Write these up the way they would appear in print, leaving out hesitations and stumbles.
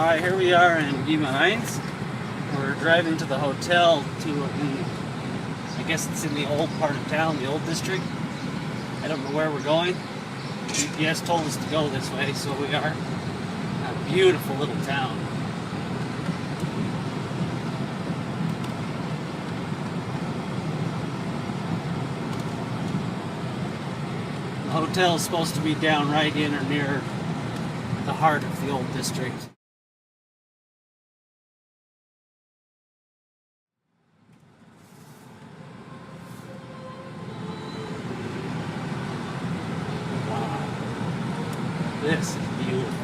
Alright, here we are in Guimaraes. We're driving to the hotel I guess it's in the old part of town, the old district. I don't know where we're going. GPS told us to go this way, so we are. A beautiful little town. The hotel is supposed to be down right in or near the heart of the old district. Wow, this is beautiful.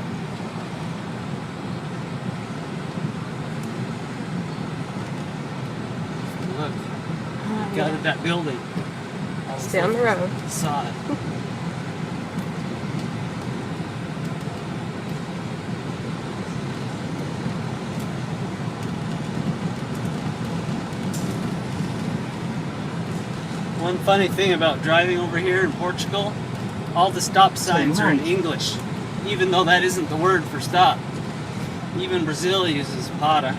Look, got at that building. Stay on the road. Saw it. One funny thing about driving over here in Portugal, all the stop signs are in English, even though that isn't the word for stop. Even Brazil uses para.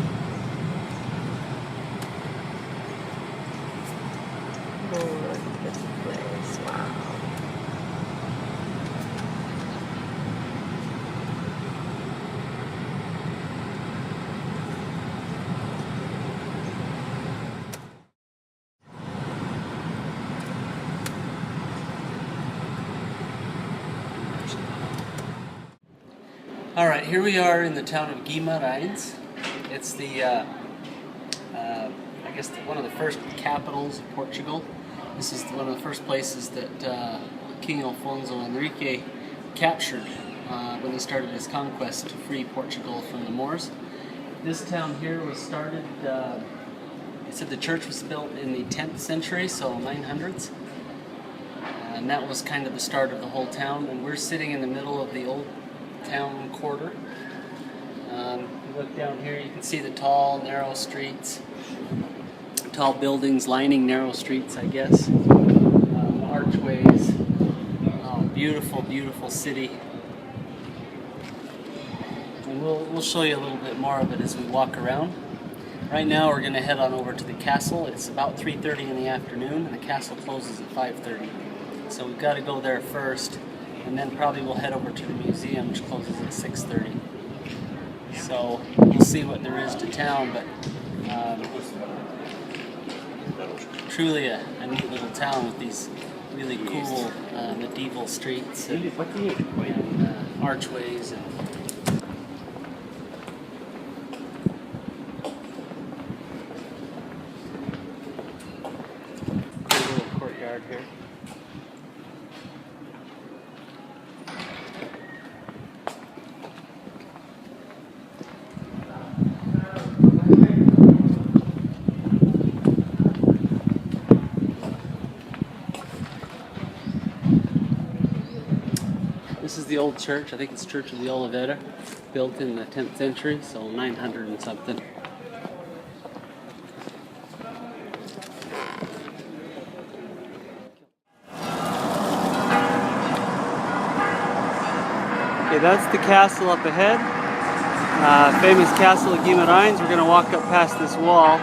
Alright, here we are in the town of Guimaraes. It's the, I guess one of the first capitals of Portugal. This is one of the first places that King Alfonso Henrique captured when he started his conquest to free Portugal from the Moors. This town here was started, he said the church was built in the 10th century, so 900s. And that was kind of the start of the whole town, and we're sitting in the middle of the old town quarter. You look down here, you can see the tall, narrow streets, tall buildings lining narrow streets, I guess. Archways. Oh, beautiful, beautiful city. And we'll show you a little bit more of it as we walk around. Right now, we're going to head on over to the castle. It's about 3:30 in the afternoon, and the castle closes at 5:30. So we've got to go there first. And then probably we'll head over to the museum, which closes at 6:30. So we'll see what there is to town, but truly a neat little town with these really cool medieval streets and archways. And a little courtyard here. This is the old church. I think it's Church of the Oliveira, built in the 10th century, so 900 and something. Okay, that's the castle up ahead. Famous castle of Guimaraes. We're going to walk up past this wall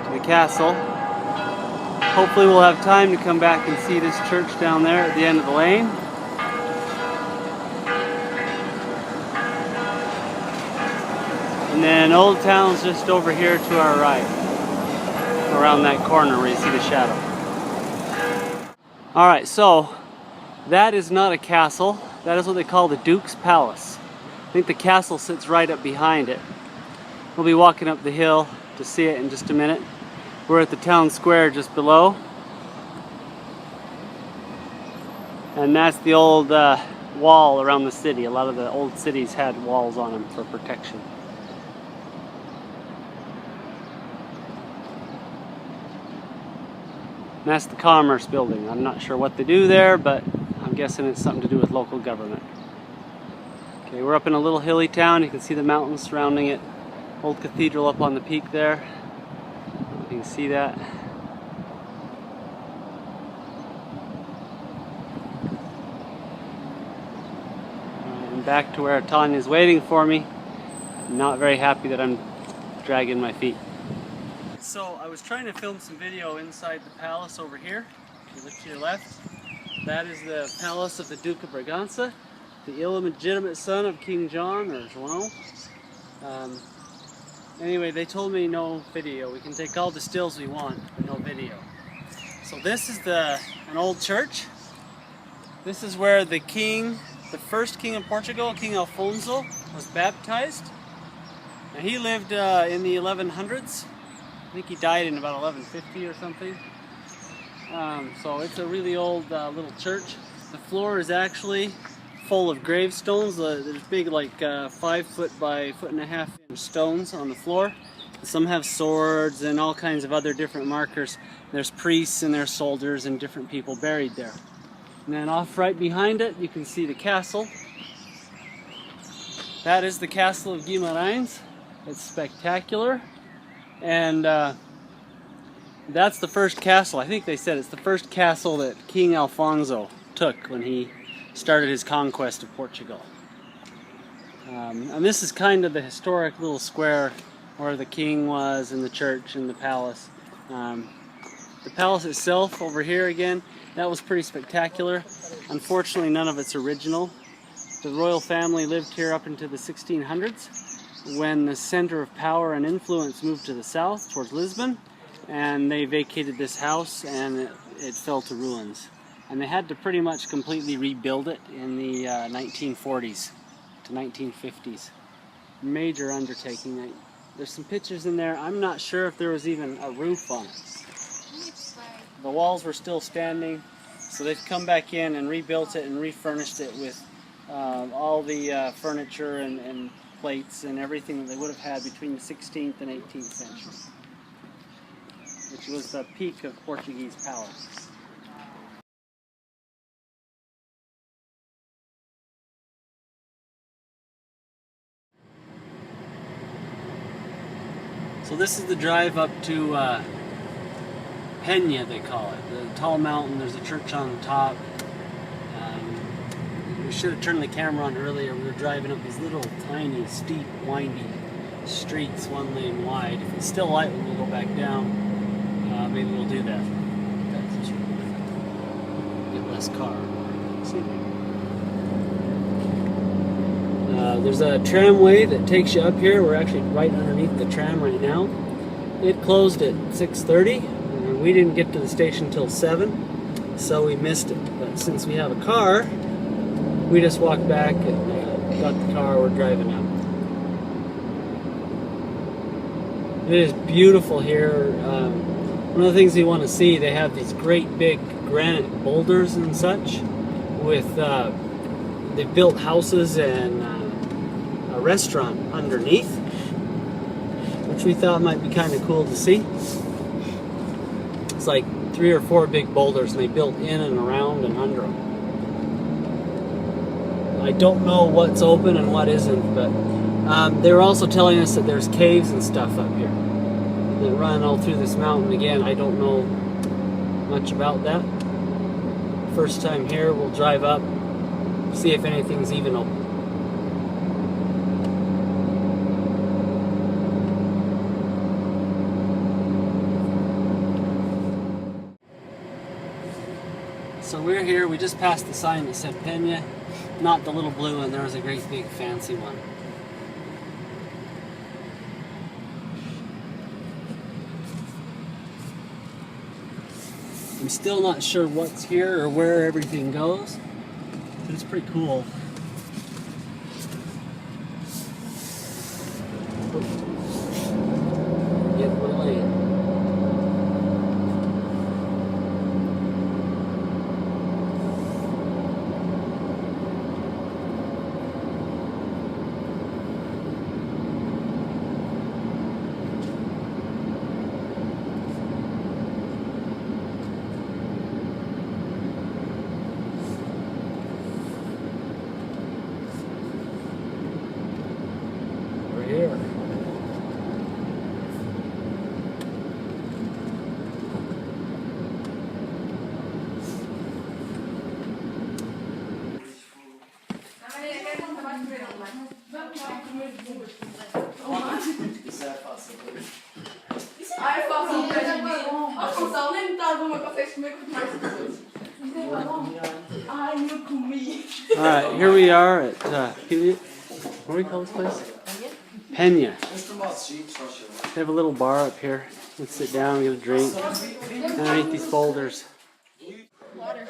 to the castle. Hopefully we'll have time to come back and see this church down there at the end of the lane. And then Old Town's just over here to our right, around that corner where you see the shadow. Alright, so that is not a castle. That is what they call the Duke's Palace. I think the castle sits right up behind it. We'll be walking up the hill to see it in just a minute. We're at the town square just below. And that's the old wall around the city. A lot of the old cities had walls on them for protection. And that's the Commerce Building. I'm not sure what they do there, but I'm guessing it's something to do with local government. Okay, we're up in a little hilly town. You can see the mountains surrounding it. Old cathedral up on the peak there. You can see that. And back to where Tanya's waiting for me. not very happy that I'm dragging my feet. So I was trying to film some video inside the palace over here. If you look to your left, that is the palace of the Duke of Braganza, the illegitimate son of King John, or João. Anyway, they told me no video. We can take all the stills we want, but no video. So this is an old church. This is where the first king of Portugal, King Alfonso, was baptized. And he lived in the 1100s. I think he died in about 1150 or something. So it's a really old little church. The floor is actually full of gravestones. There's big, like 5 foot by 1.5 foot stones on the floor. Some have swords and all kinds of other different markers. There's priests and there's soldiers and different people buried there. And then off right behind it, you can see the castle. That is the castle of Guimaraes. It's spectacular. And that's the first castle. I think they said it's the first castle that King Alfonso took when he started his conquest of Portugal. And this is kind of the historic little square where the king was, and the church and the palace. The palace itself over here again, that was pretty spectacular. Unfortunately, none of it's original. The royal family lived here up into the 1600s when the center of power and influence moved to the south towards Lisbon, and they vacated this house and it fell to ruins. And they had to pretty much completely rebuild it in the 1940s to 1950s. Major undertaking. There's some pictures in there. I'm not sure if there was even a roof on it. The walls were still standing, so they've come back in and rebuilt it and refurnished it with all the furniture and plates and everything that they would have had between the 16th and 18th century, which was the peak of Portuguese power. So this is the drive up to Penha, they call it. The tall mountain, there's a church on top. We should have turned the camera on earlier. We were driving up these little tiny, steep, windy streets, 1 lane wide. If it's still light when we go back down, maybe we'll do that. Get less car. See? There's a tramway that takes you up here. We're actually right underneath the tram right now. It closed at 6:30. We didn't get to the station till 7, so we missed it. But since we have a car, we just walked back and got the car. We're driving now. It is beautiful here. One of the things you want to see, they have these great big granite boulders and such. With they've built houses and a restaurant underneath, which we thought might be kind of cool to see. It's like 3 or 4 big boulders, and they built in and around and under them. I don't know what's open and what isn't, but they were also telling us that there's caves and stuff up here that run all through this mountain. Again, I don't know much about that. First time here, we'll drive up, see if anything's even open. So we're here, we just passed the sign that said Penha, not the little blue one, there was a great big fancy one. I'm still not sure what's here or where everything goes, but it's pretty cool. Get my lane. Here. Alright, here we are at, what do we call this place? Penha. They have a little bar up here. Let's sit down, get a drink, underneath these boulders. Water.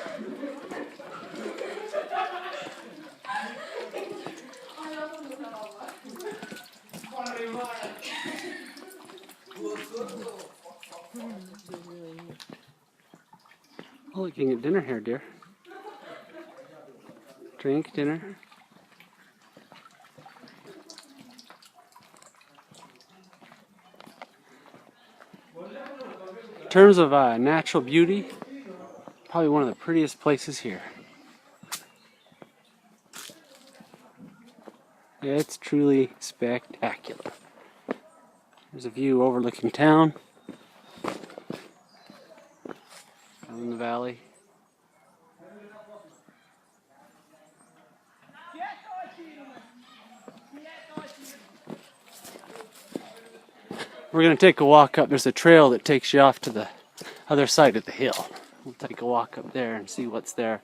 Oh, you can get dinner here, dear. Drink, dinner. In terms of natural beauty, probably one of the prettiest places here. It's truly spectacular. There's a view overlooking town, down in the valley. We're going to take a walk up. There's a trail that takes you off to the other side of the hill. We'll take a walk up there and see what's there.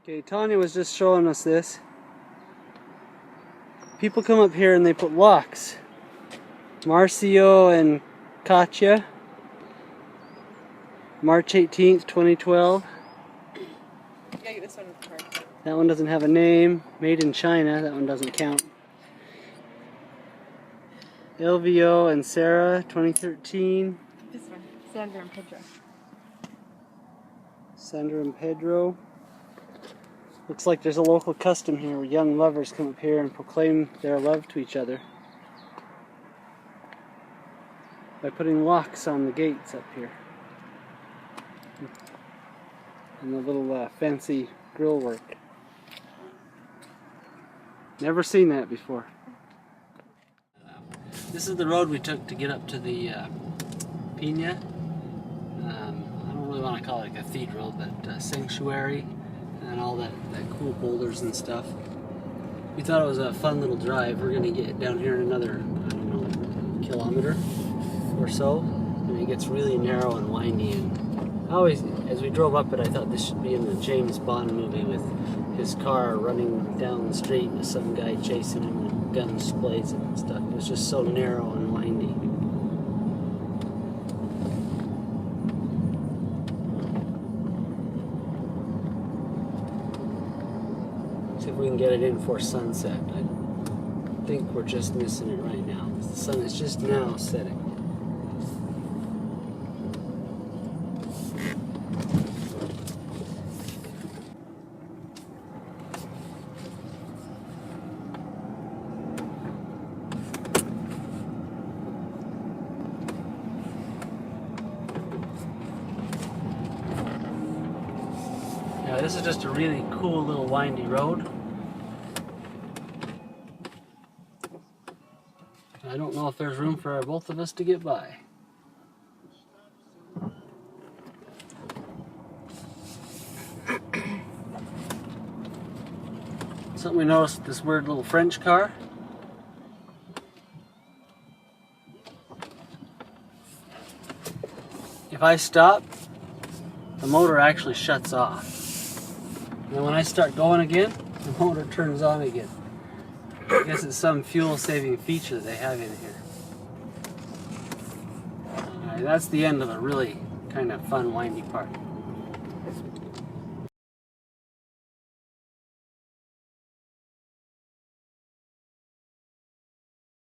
Okay, Tanya was just showing us this. People come up here and they put locks. Marcio and Katya, March 18th, 2012. Yeah, get this one in the car. That one doesn't have a name. Made in China, that one doesn't count. Elvio and Sarah, 2013. This one, Sandra and Pedro. Sandra and Pedro. Looks like there's a local custom here where young lovers come up here and proclaim their love to each other by putting locks on the gates up here. And the little fancy grill work. Never seen that before. This is the road we took to get up to the Penha. I don't really want to call it a cathedral, but sanctuary and all that cool boulders and stuff. We thought it was a fun little drive. We're going to get down here in another, I don't know, kilometer or so. And it gets really narrow and windy. And I always, as we drove up it, I thought this should be in the James Bond movie with his car running down the street and some guy chasing him and guns blazing and stuff. It was just so narrow and windy. See if we can get it in before sunset. I think we're just missing it right now. The sun is just now setting. Now this is just a really cool little windy road. I don't know if there's room for both of us to get by. Something we noticed with this weird little French car. If I stop, the motor actually shuts off. And then when I start going again, the motor turns on again. I guess it's some fuel-saving feature they have in here. Alright, that's the end of the really kind of fun, windy part.